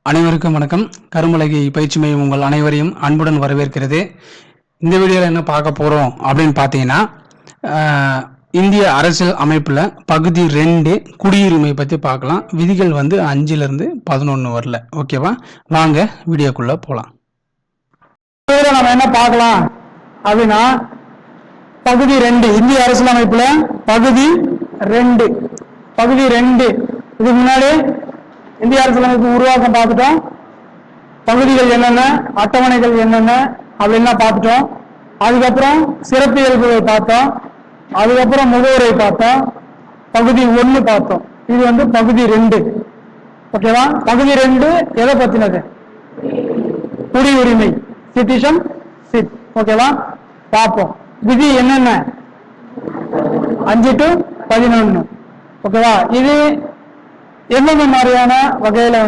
அனைவருக்கும் வணக்கம். கருமலகி பயிற்சி மையம் உங்கள் அனைவரையும் அன்புடன் வரவேற்கிறது. இந்த வீடியோவில் என்ன பார்க்க போகிறோம் அப்படின்னு பார்த்தீங்கன்னா, இந்திய அரசியல் அமைப்பில் பகுதி 2 குடியுரிமை பற்றி பார்க்கலாம். விதிகள் 5லிருந்து 11 வரல. ஓகேவா? வாங்க வீடியோக்குள்ளே போகலாம். நம்ம என்ன பார்க்கலாம் அப்படின்னா, பகுதி 2 இந்திய அரசியல் அமைப்புல பகுதி 2 இதுக்கு முன்னாடி இந்திய அரசியலமைப்பு உருவாக்கம் பார்த்துட்டோம். பகுதிகள் என்னென்ன, அட்டவணைகள் என்னென்ன அப்படின்லாம் பார்த்துட்டோம். அதுக்கப்புறம் சிறப்பியல்புகளை பார்த்தோம். அதுக்கப்புறம் முகவுரை பார்த்தோம். பகுதி 1 பார்த்தோம். இது பகுதி 2. ஓகேவா? பகுதி 2 எதை பத்தினது? குடியுரிமை, சிட்டிசன்ஷிப். ஓகேவா? பார்ப்போம். விதி என்னென்ன? 5 to 11. ஓகேவா? இது எந்தெந்த மாதிரியான வகையில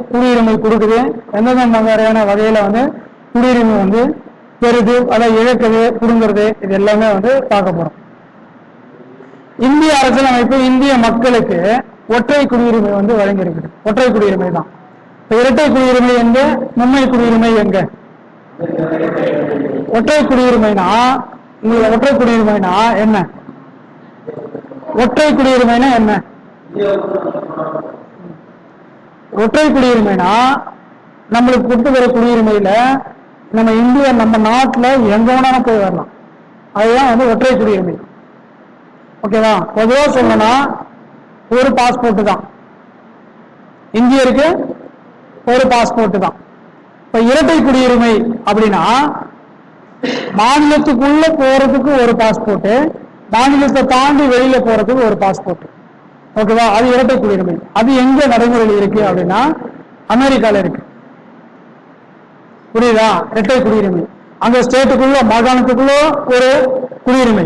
குடியுரிமை கொடுக்குது, எந்தெந்த மாதிரியான வகையில குடியுரிமை பெறுது, அதை இழக்குது, புடுங்கிறது, இது எல்லாமே பார்க்க போறோம். இந்திய அரசியலமைப்பு இந்திய மக்களுக்கு ஒற்றை குடியுரிமை வழங்கியிருக்குது. ஒற்றை குடியுரிமை தான். இரட்டை குடியுரிமை எங்க, மும்மை குடியுரிமை எங்க? ஒற்றை குடியுரிமைனா உங்களுக்கு ஒற்றை குடியுரிமைனா என்ன? ஒற்றை குடியுரிமைனா என்ன? ஒற்றை குடியுரிமைனா நம்மளுக்கு கொடுத்துக்கிற குடியுரிமையில நம்ம இந்தியா, நம்ம நாட்டுல எங்க வேணாலும் போய் வரலாம். அதுதான் ஒற்றை குடியுரிமை. ஓகேவா? பொதுவா சொல்லணும்னா ஒரு பாஸ்போர்ட் தான் இந்தியருக்கு, ஒரு பாஸ்போர்ட் தான். இப்ப இரட்டை குடியுரிமை அப்படின்னா மாநிலத்துக்குள்ள போறதுக்கு ஒரு பாஸ்போர்ட், மாநிலத்தை தாண்டி வெளியில போறதுக்கு ஒரு பாஸ்போர்ட். ஓகேவா? அது இரட்டை குடியுரிமை. அது எங்க நடைமுறையில் இருக்கு அப்படின்னா அமெரிக்கால இருக்கு. புரியுதா? இரட்டை குடியுரிமை அங்க ஸ்டேட்டுக்குள்ள, மாகாணத்துக்குள்ள ஒரு குடியுரிமை.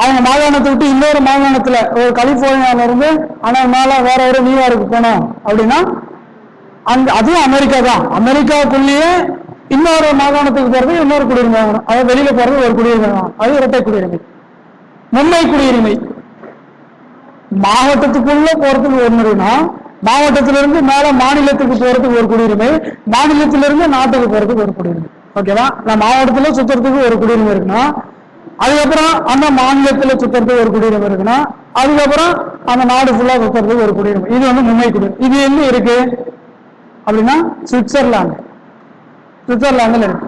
அவங்க மாகாணத்தை விட்டு இன்னொரு மாகாணத்துல, ஒரு கலிபோர்னியால இருந்து ஆனா மேல வேற ஒரு நியூயார்க்கு போனோம் அப்படின்னா அங்க அதுவும் அமெரிக்கா தான். அமெரிக்காவுக்குள்ளேயே இன்னொரு மாகாணத்துக்கு போறது இன்னொரு குடியுரிமை வாங்கணும். அதாவது வெளியில போறது ஒரு குடியுரிமை வாங்கணும். அது இரட்டை குடியுரிமை. மும்மை குடியுரிமை மாவட்டத்துக்குள்ள போறதுக்கு ஒண்ணுனா, மாவட்டத்திலிருந்து மேல மாநிலத்துக்கு போறதுக்கு ஒரு குடியுரிமை, மாநிலத்திலிருந்து நாட்டுக்கு போறதுக்கு ஒரு குடியுரிமை. ஓகேவா? நான் மாவட்டத்துல சுத்துறதுக்கு ஒரு குடியுரிமை இருக்குன்னா, அதுக்கப்புறம் அந்த மாநிலத்துல சுத்துறதுக்கு ஒரு குடியுரிமை இருக்குன்னா, அதுக்கப்புறம் அந்த நாடு ஃபுல்லா சுத்துறதுக்கு ஒரு குடியுரிமை. இது மும்மை குடியுரிமை. இது எங்க இருக்கு அப்படின்னா சுவிட்சர்லாந்துல இருக்கு.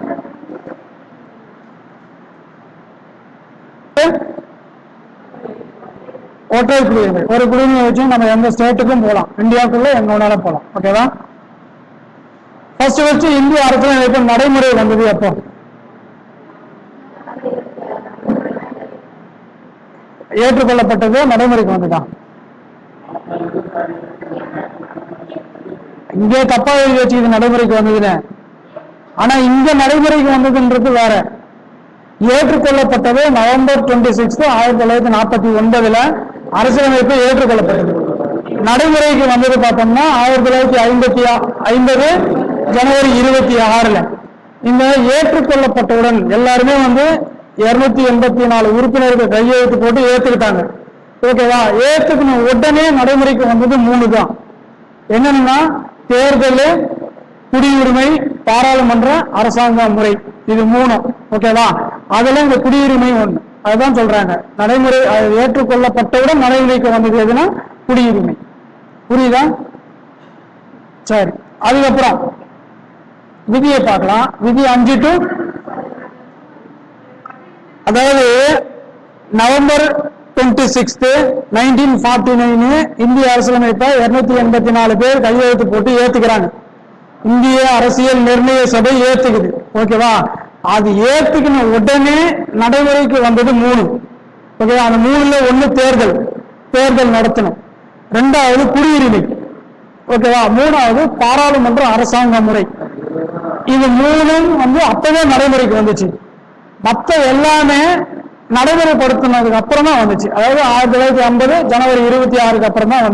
ஒற்றை குடியுரிமை. ஒரு குடியுரிமை வச்சு நம்ம எந்த ஸ்டேட்டுக்கும் போகலாம், இந்தியாவுக்குள்ள எங்க வேணாலும் போகலாம். ஓகேவா? ஃபர்ஸ்ட் இந்திய அரசியலமைப்பு நடைமுறை வந்தது எப்போ? ஏற்றுக்கொள்ளப்பட்டது, நடைமுறைக்கு வந்துதான். இங்கே தப்பா எழுதி வச்சு இது நடைமுறைக்கு வந்ததுன்னு. ஆனா இங்க நடைமுறைக்கு வந்ததுன்றது வேற. ஏற்றுக்கொள்ளப்பட்டது நவம்பர் 26, 1949 அரசியலமைப்பு ஏற்றுக்கொள்ளப்பட்டது. நடைமுறைக்கு வந்தது பார்த்தோம்னா 1950 ஜனவரி 26. இந்த ஏற்றுக்கொள்ளப்பட்டவுடன் எல்லாருமே 284 உறுப்பினர்கள் கையெழுத்து போட்டு ஏத்துக்கிட்டாங்க. ஓகேவா? ஏத்துக்கணும் உடனே நடைமுறைக்கு வந்தது 3 தான். என்னன்னா தேர்தல், குடியுரிமை, பாராளுமன்ற, அரசாங்க முறை. இது 3. ஓகேவா? அதுல இந்த குடியுரிமை 1. அதுதான் சொல்றாங்க நடைமுறை ஏற்றுக்கொள்ளப்பட்டவுடன் நடைமுறைக்கு வந்தது எதுனா குடியுரிமை. புரியுதா? சரி, அதுக்கப்புறம் விதியை பார்க்கலாம். விதி 5 to அதாவது நவம்பர் 26, 1949 இந்திய அரசியலமைப்பை 284 பேர் கையெழுத்து போட்டு ஏத்துக்கிறாங்க. இந்திய அரசியல் நிர்ணய சபை ஏத்துக்குது. ஓகேவா? அது ஏத்துக்கின உடனே நடைமுறைக்கு வந்தது 3. ஓகேவா? அந்த 3ல 1 தேர்தல் நடத்தணும், 2வது குடியுரிமை. ஓகேவா? 3வது பாராளுமன்ற அரசாங்க முறை. இது 3ம் அப்பவே நடைமுறைக்கு வந்துச்சு. மற்ற எல்லாமே நடைமுறைப்படுத்தினதுக்கு அப்புறம் தான் வந்துச்சு. அதாவது 1950 ஜனவரி 26க்கு அப்புறம் தான்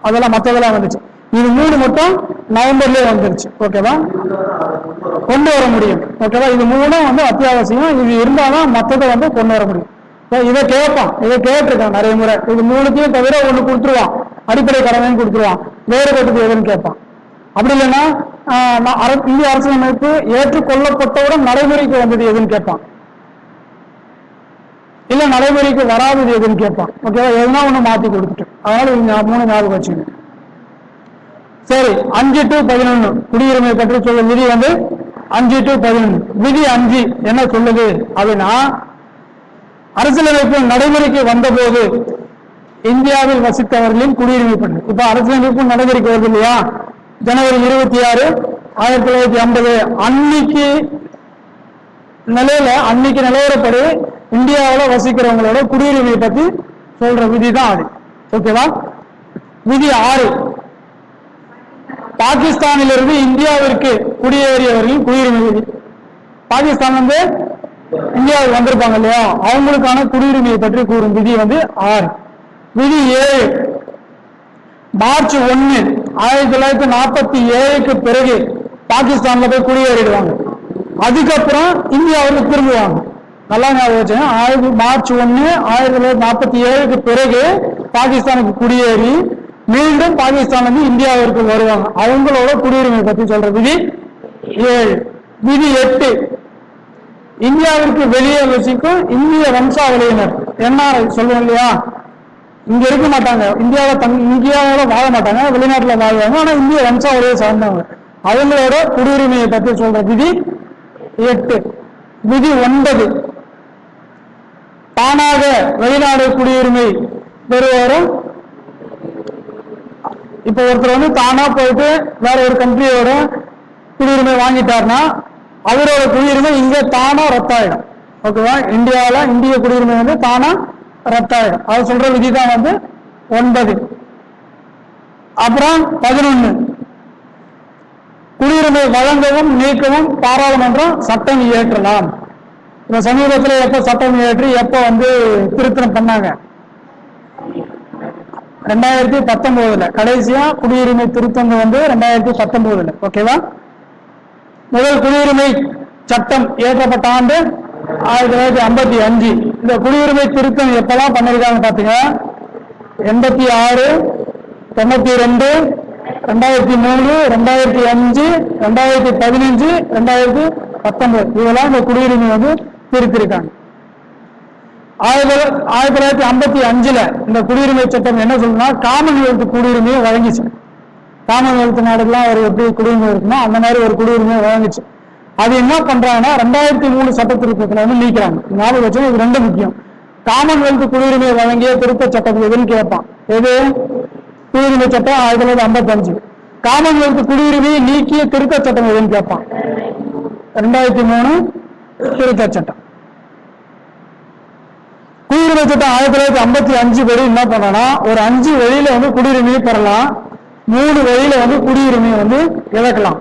அதெல்லாம் மற்றதெல்லாம் வந்துச்சு. இது 3 மட்டும் நவம்பர்லயே வந்துருச்சு. ஓகேவா? கொண்டு வர முடியும். ஓகேவா? இது 3ம் அத்தியாவசியம். இது இருந்தாதான் மற்றதை கொண்டு வர முடியும். இதை கேட்பான், இதை கேட்டிருக்கான் நிறைய முறை. இது 3த்தையும் தவிர 1 கொடுத்துருவான், அடிப்படை கடமைன்னு கொடுத்துருவான். வேறுபட்டது எதுன்னு கேட்பான். அப்படி இல்லைன்னா இந்திய அரசியலமைப்பு ஏற்றுக்கொள்ளப்பட்டவுடன் நடைமுறைக்கு வந்தது எதுன்னு கேட்பான், இல்ல நடைமுறைக்கு வராதது எதுன்னு கேட்பான். ஓகேவா, எதுனா ஒண்ணு மாத்தி கொடுத்துட்டு, அதனால இங்க 3 ஞாபகம் வச்சுங்க. சரி, 5 to 11 குடியுரிமை பற்றி சொல்லும் விதி 5 to 11. விதி 5 என்ன சொல்லுது அப்படின்னா, அரசியலமைப்பு நடைமுறைக்கு வந்தபோது இந்தியாவில் வசித்தவர்களின் குடியுரிமை பற்றி. இப்ப அரசியலமைப்பு நடைமுறைக்கு வருது இல்லையா, ஜனவரி 26, 1950 அன்னைக்கு நிலவரப்படி இந்தியாவில் வசிக்கிறவங்களோட குடியுரிமையை பத்தி சொல்ற விதி தான் அது. ஓகேவா. விதி 6, பாகிஸ்தானிலிருந்து இந்தியாவிற்கு குடியேறியவர்களின் குடியுரிமை விதி. பாகிஸ்தான் இந்தியாவுக்கு வந்திருப்பாங்க இல்லையா, அவங்களுக்கான குடியுரிமையை பற்றி கூறும் விதி 6. விதி 7, மார்ச் 1, 1947க்கு பிறகு பாகிஸ்தான்ல போய் குடியேறிடுவாங்க, அதுக்கப்புறம் இந்தியாவுக்கு திரும்புவாங்க. நல்லா ஞாபகம் வச்சுங்க, மார்ச் 1, 1947க்கு பிறகு பாகிஸ்தானுக்கு குடியேறி மீண்டும் பாகிஸ்தான் இந்தியாவிற்கு வருவாங்க, அவங்களோட குடியுரிமை பற்றி சொல்ற விதி 7. விதி 8, இந்தியாவிற்கு வெளியே வசிக்கும் இந்திய வம்சாவளியினர், என்ஆர்ஐ சொல்லுவோம் இல்லையா, இங்க இருக்க மாட்டாங்க, இந்தியாவோட வாழ மாட்டாங்க, வெளிநாட்டுல வாழ்வாங்க, ஆனா இந்திய வம்சாவளியை சார்ந்தவங்க, அவங்களோட குடியுரிமையை பற்றி சொல்ற விதி 8. விதி 9, தானாக வெளிநாடு குடியுரிமை பெறுவோரும், இப்ப ஒருத்தர் தானா போயிட்டு வேற ஒரு கண்ட்ரியோட குடியுரிமை வாங்கிட்டாருன்னா அவரோட குடியுரிமை இங்க தானா ரத்தாயிடும். ஓகேவா, இந்திய குடியுரிமை தானா ரத்தாயிடும். அது சொல்ற விதி தான் 9. அப்புறம் 11, குடியுரிமை வழங்கவும் நீக்கவும் பாராளுமன்றம் சட்டம் இயற்றலாம். இப்ப சமீபத்தில் எப்ப சட்டம் இயற்றி எப்ப திருத்தம் பண்ணாங்க, 2019 கடைசியா குடியுரிமை திருத்தம் 2019. ஓகேவா. முதல் குடியுரிமை சட்டம் இயற்றப்பட்ட ஆண்டு 1955. இந்த குடியுரிமை திருத்தம் எப்பதான் பண்ணிருக்காங்க பாத்தீங்க, 86, 92, 2003, 2005, 2015, 2019 இதெல்லாம் இந்த குடியுரிமை திருத்திருக்காங்க. 1955 இந்த குடியுரிமை சட்டம் என்ன சொல்லுன்னா, காமன்வெல்த் குடியுரிமையை வழங்கிச்சு. காமன்வெல்த் நாடுகள்லாம் ஒரு எப்படி குடியுரிமை இருக்குன்னா அந்த மாதிரி ஒரு குடியுரிமையை வழங்கிச்சு. அது என்ன பண்றாங்கன்னா 2003 சட்ட திருத்தத்துல நீக்கிறாங்க. ஞாபகம் வச்சு இது 2 முக்கியம். காமன்வெல்த் குடியுரிமையை வழங்கிய திருத்த சட்டம் எதுன்னு கேட்பான். எது? குடியுரிமை சட்டம் 1955. காமன்வெல்த் குடியுரிமையை நீக்கிய திருத்த சட்டம் எதுன்னு கேட்பான். 2003 திருத்த சட்டம். குடியுரிமை சட்டம் 1955 படி என்ன பண்ணனா, ஒரு 5 வழியில குடியுரிமையை பெறலாம், 3 வழியில குடியுரிமையை இழக்கலாம்.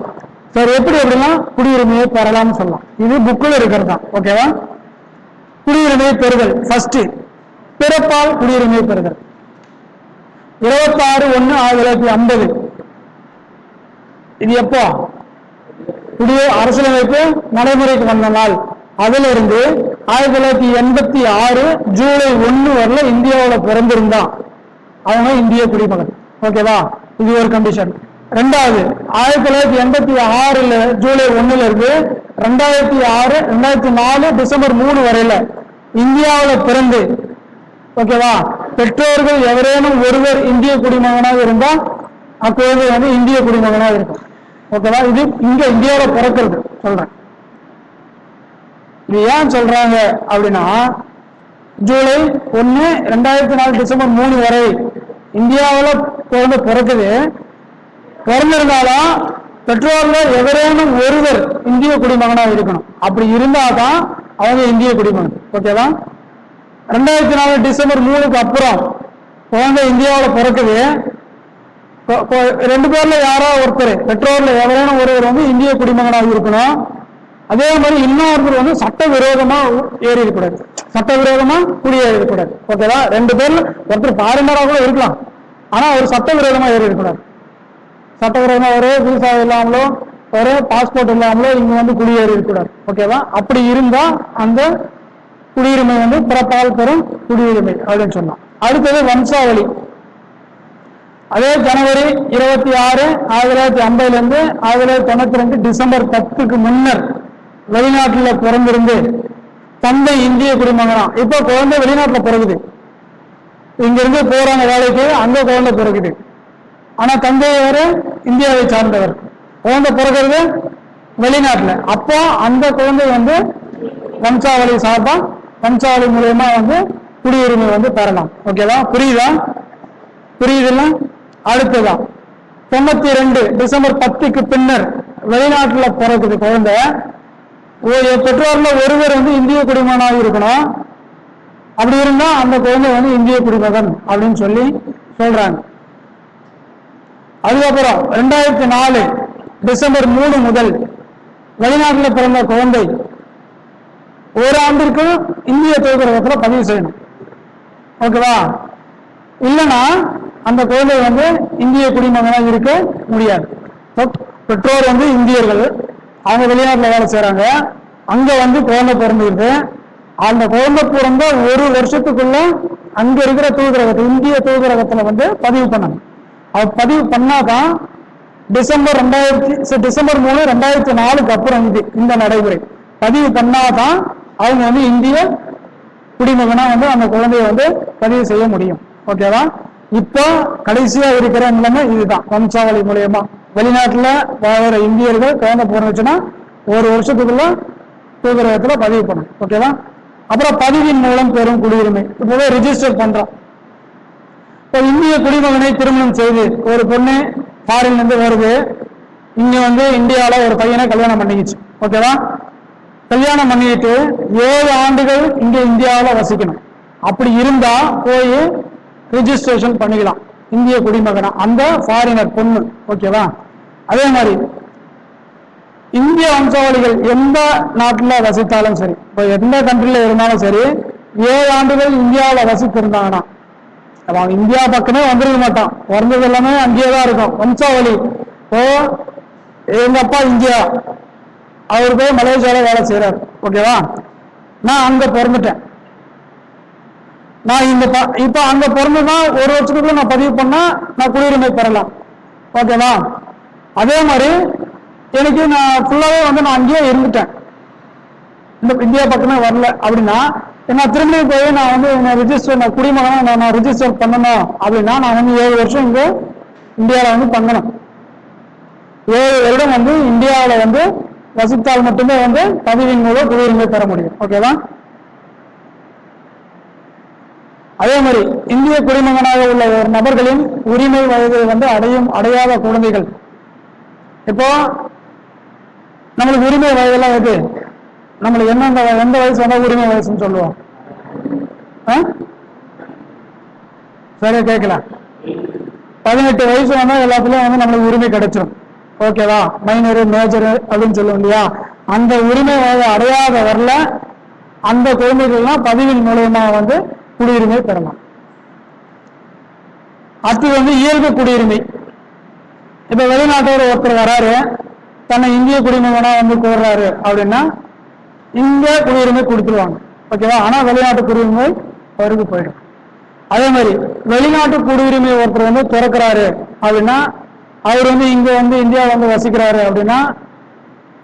சரி, எப்படிலாம் குடியுரிமையை பெறலாம்னு சொல்லலாம். இது புக்கில் இருக்கிறது தான். ஓகேவா. குடியுரிமையை பெறுதல். ஃபர்ஸ்ட், பிறப்பால் குடியுரிமையை பெறுதல். 26/1/1950. இது எப்போ அரசியலமைப்பு நடைமுறைக்கு வந்த நாள். அதுல இருந்து 1986 ஜூலை 1 வரல இந்தியாவில் பிறந்திருந்தா அவங்க இந்திய குடிமகன். ஓகேவா, இது ஒரு கண்டிஷன். 2வது, 1986 ஜூலை 1 இருந்து 2004 டிசம்பர் 3 வரையில இந்தியாவில் பிறந்து, ஓகேவா, பெற்றோர்கள் எவரேனும் ஒருவர் இந்திய குடிமகனாக இருந்தால் அக்குழந்தை இந்திய குடிமகனாக இருக்கும். ஓகேவா, இது இங்க இந்தியாவில் பிறக்கிறது சொல்றேன். இது ஏன் சொல்றாங்க அப்படின்னா, ஜூலை 1, 2004 டிசம்பர் 3 வரை இந்தியாவில் குழந்தை பிறக்குது. பிறந்திருந்தாலும் பெற்றோர்கள் எவரேனும் ஒருவர் இந்திய குடிமகனாக இருக்கணும். அப்படி இருந்தாதான் அவங்க இந்திய குடிமகன். ஓகேவா. 2004 டிசம்பர் 3க்கு அப்புறம் குழந்தை இந்தியாவில் பிறக்குது. 2 பேர்ல யாரோ ஒருத்தர், பெற்றோர்ல எவரேனும் ஒருவர் இந்திய குடிமகனாக இருக்கணும். அதே மாதிரி இன்னொருத்தர் சட்டவிரோதமா ஏறி இருக்கக்கூடாது, சட்டவிரோதமா குடியேறி இருக்கக்கூடாது. ஓகேவா. 2 பேர்ல ஒருத்தர் பாரினரா கூட இருக்கலாம், ஆனா ஒரு சட்டவிரோதமா ஏறி இருக்கக்கூடாது. சட்டவிரோதமா ஒரு விசா இல்லாமலோ ஒரு பாஸ்போர்ட் இல்லாமலோ இங்க குடியேறி இருக்கக்கூடாது. ஓகேவா. அப்படி இருந்தா அந்த குடியுரிமை பிறப்பால் பெறும் குடியுரிமை அப்படின்னு சொன்னோம். அடுத்தது வம்சாவளி. அதே ஜனவரி 26, 1950 1992 டிசம்பர் 10க்கு முன்னர் வெளிநாட்டில் பிறந்திருந்து தந்தை இந்திய குடிமகனா. இப்போ குழந்தை வெளிநாட்டில் பிறகுது, இங்கிருந்து போறாங்க வேலைக்கு, அங்க குழந்தை பிறகுது. ஆனா தந்தை வேறு இந்தியாவை சார்ந்தவர், குழந்தை பிறகுறது வெளிநாட்டுல. அப்போ அந்த குழந்தை வம்சாவளி சார்பா, வம்சாவளி மூலயமா குடியுரிமை பெறலாம். ஓகேவா? புரியுதுல்ல? அடுத்ததான் 92 டிசம்பர் 10க்கு பின்னர் வெளிநாட்டுல பிறகுது குழந்தை. பெற்றோர்ல ஒருவர் இந்திய குடிமகனாக இருக்கணும். அப்படி இருந்தா அந்த குழந்தை இந்திய குடிமகன் அப்படின்னு சொல்றாங்க. அதுக்கப்புறம் 2004 டிசம்பர் 3 முதல் வெளிநாட்டில் பிறந்த குழந்தை ஒரு ஆண்டிற்கு இந்திய தூதரகத்தில் பதிவு செய்யணும். ஓகேவா? இல்லைன்னா அந்த குழந்தை இந்திய குடிமகனாக இருக்க முடியாது. பெற்றோர் இந்தியர்கள், அவங்க வெளிநாட்டில் வேலை செய்யறாங்க, அங்க குழந்தை பிறந்துருக்கு. அந்த குழந்தை பிறந்த ஒரு வருஷத்துக்குள்ள அங்க இருக்கிற தூதரகத்தில், இந்திய தூதரகத்துல பதிவு பண்ணணும். அது பதிவு பண்ணாதான் டிசம்பர் 3 2004க்கு அப்புறம் இந்த நடைமுறை பதிவு பண்ணாதான் அவங்க இந்திய குடிமகனா அந்த குழந்தைய பதிவு செய்ய முடியும். ஓகேவா? இப்போ கடைசியா இருக்கிற நிலைமை இதுதான். வம்சாவளி மூலியமா வெளிநாட்டுல வாழற இந்தியர்கள் குழந்தை பிறந்துச்சுன்னா ஒரு வருஷத்துக்குள்ள தூதரகத்துல பதிவு பண்ணணும். ஓகேவா? அப்புறம் பதிவின் மூலம் பெறும் குடியுரிமை. இப்போவே ரிஜிஸ்டர் பண்றோம். இப்போ இந்திய குடிமகனை திருமணம் செய்து ஒரு பொண்ணு ஃபாரின்ல இருந்து வருது, இங்க இந்தியாவில ஒரு பையனை கல்யாணம் பண்ணிக்கிச்சு. ஓகேவா? கல்யாணம் பண்ணிக்கிட்டு 7 ஆண்டுகள் இங்க இந்தியாவில் வசிக்கணும். அப்படி இருந்தா போய் ரிஜிஸ்ட்ரேஷன் பண்ணிக்கலாம் இந்திய குடிமகனா அந்த ஃபாரினர் பொண்ணு. ஓகேவா? அதே மாதிரி இந்திய வம்சாவளிகள் எந்த நாட்டில் வசித்தாலும் சரி, இப்போ எந்த கண்ட்ரில இருந்தாலும் சரி, 7 ஆண்டுகள் இந்தியாவில் வசித்திருந்தாங்கன்னா அவன் இந்தியா பக்கமே வந்துருக்க மாட்டான். பிறந்தது எல்லாமே அங்கேயே தான் இருக்கும். வம்சாவளி இப்போ எங்க அப்பா இந்தியா, அவர் போய் மலேசியால வேலை செய்யறாரு. ஓகேவா? நான் அங்க பிறந்துட்டேன். நான் இப்ப அங்க பிறந்துதான் ஒரு வருஷத்துக்குள்ள நான் பதிவு பண்ணா நான் குடியுரிமை பெறலாம். ஓகேவா? அதே மாதிரி எனக்கு நான் ஃபுல்லாவே நான் அங்கேயே இருந்துட்டேன், இந்த இந்தியா பக்கமே வரல அப்படின்னா நான் திரும்பி போய் நான் ரிஜிஸ்டர், நான் குடிமகனா நான் ரிஜிஸ்டர் பண்ணணும் அப்படின்னா நான் 7 வருஷம் இங்க இந்தியாவில் பண்ணணும். 7 வருடம் இந்தியாவில் வசித்தால் மட்டுமே பதிவின் மூலம் குடியுரிமை பெற முடியும். ஓகேவா? அதே மாதிரி இந்திய குடிமகனாக உள்ள ஒரு நபர்களின் உரிமை வயதை அடையாத குழந்தைகள். இப்போ நம்மளுக்கு உரிமை வயதெல்லாம் எது? நம்மளுக்கு எந்த வயசு உரிமை வயசுன்னு சொல்லுவோம்? சரியா கேட்கல. 18 வயசு எல்லாத்துலயும் நம்மளுக்கு உரிமை கிடைச்சிடும். ஓகேவா? மைனரு மேஜரு அப்படின்னு சொல்லுவோம் இல்லையா? அந்த உரிமை வயதை அடையாத வரல அந்த குழந்தைகள்லாம் பதிவின் மூலமா குடியுரிமை பெறலாம். அடுத்து இயல்பு குடியுரிமை. இப்ப வெளிநாட்டவர் ஒருத்தர் வராரு, தன்னை இந்திய குடிமகனா கோர்றாரு அப்படின்னா இங்க குடியுரிமை கொடுத்துருவாங்க. ஓகேவா? ஆனா வெளிநாட்டு குடியுரிமை அவருக்கு போயிடும். அதே மாதிரி வெளிநாட்டு குடியுரிமை ஒருத்தர் திறக்கிறாரு அப்படின்னா அவர் இங்க இந்தியா வசிக்கிறாரு அப்படின்னா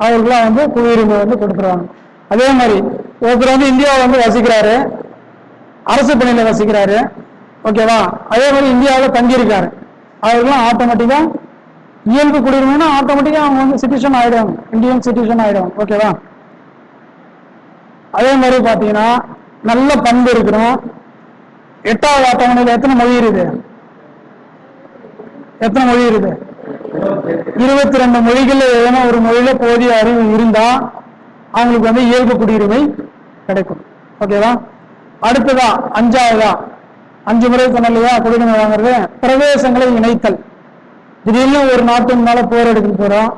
அவருக்குலாம் குடியுரிமை கொடுத்துருவாங்க. அதே மாதிரி ஒருத்தர் இந்தியாவை வசிக்கிறாரு, அரசு பணியில வசிக்கிறாரு. ஓகேவா? அதே மாதிரி இந்தியாவில் தங்கியிருக்காரு, அவருக்குலாம் ஆட்டோமேட்டிக்கா இயல்பு குடியுரிமைனா ஆட்டோமேட்டிக்கா அவங்க சிட்டிசன் ஆயிடுவாங்க, இந்தியன் சிட்டிசன் ஆயிடுவாங்க. ஓகேவா? அதே மாதிரி பாத்தீங்கன்னா நல்ல பண்பு இருக்கணும். 8வது அட்டவணையில் எத்தனை மொழி இருக்குது? 22 மொழிகள் ஏதோ ஒரு மொழியில போதிய அறிவு இருந்தா அவங்களுக்கு இயல்பு குடியுரிமை கிடைக்கும். ஓகேவா? அடுத்ததா 5வதா 5 முறை சொன்ன இல்லையா குடியுரிமை வாங்குறது, பிரதேசங்களை இணைத்தல். திடீர்னு ஒரு நாட்டின் மேல போர் எடுக்க போறோம்,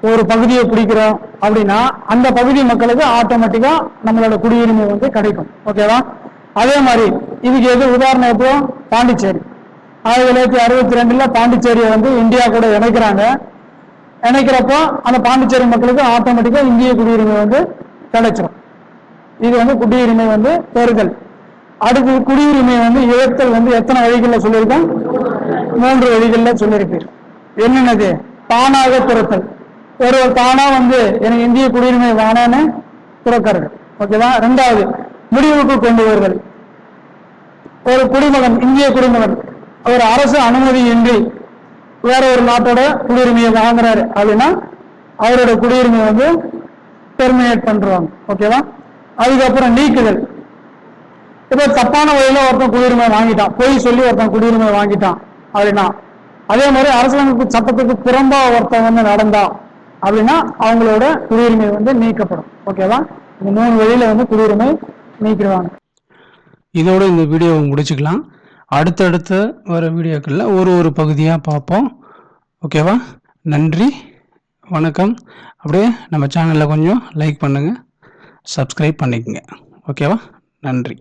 ஒரு பகுதியை பிடிக்கிறோம் அப்படின்னா அந்த பகுதி மக்களுக்கு ஆட்டோமேட்டிக்கா நம்மளோட குடியுரிமை கிடைக்கும். ஓகேவா? அதே மாதிரி இதுக்கு எது உதாரணம்? எப்போ பாண்டிச்சேரி 1962 பாண்டிச்சேரியை இந்தியா கூட இணைக்கிறாங்க. இணைக்கிறப்போ அந்த பாண்டிச்சேரி மக்களுக்கு ஆட்டோமேட்டிக்கா இந்திய குடியுரிமை கிடைச்சிடும். இது குடியுரிமை பெறுதல். அடுத்து குடியுரிமை இழத்தல் எத்தனை வழிகளில் சொல்லியிருக்கோம்? 3 வழிகளில் சொல்லியிருப்பீர். என்னென்னது? தானாக துறத்தல். ஒருவர் தானா வந்து எனக்கு இந்திய குடியுரிமை வேணான்னு துறக்கிறது. ஓகேவா? 2வது முடிவுக்கு கொண்டு வருதல். ஒரு குடிமகன், இந்திய குடிமகன், ஒரு அரசு அனுமதியின்றி வேற ஒரு நாட்டோட குடியுரிமையை வாங்குறாரு அப்படின்னா அவரோட குடியுரிமை வந்து டெர்மினேட் பண்றாங்க. ஓகேவா? அதுக்கப்புறம் நீக்குதல். இப்ப தப்பான வழியில ஒருத்தன் குடியுரிமை வாங்கிட்டான், பொய் சொல்லி ஒருத்தன் குடியுரிமை வாங்கிட்டான் அப்படின்னா, அதே மாதிரி அரசியலமைப்பு சட்டத்துக்கு புறம்பா ஒருத்தன் வந்து நடந்தா அப்படின்னா அவங்களோட குடியுரிமை வந்து நீக்கப்படும். ஓகேவா? இந்த 3 வழியில வந்து குடியுரிமை நீக்கிடுவாங்க. இதோட இந்த வீடியோவை முடிச்சுக்கலாம். அடுத்தடுத்த வர வீடியோக்களில் ஒரு பகுதியாக பார்ப்போம். ஓகேவா? நன்றி, வணக்கம். அப்படியே நம்ம சேனலில் கொஞ்சம் லைக் பண்ணுங்கள், சப்ஸ்கிரைப் பண்ணிக்கோங்க. ஓகேவா? நன்றி.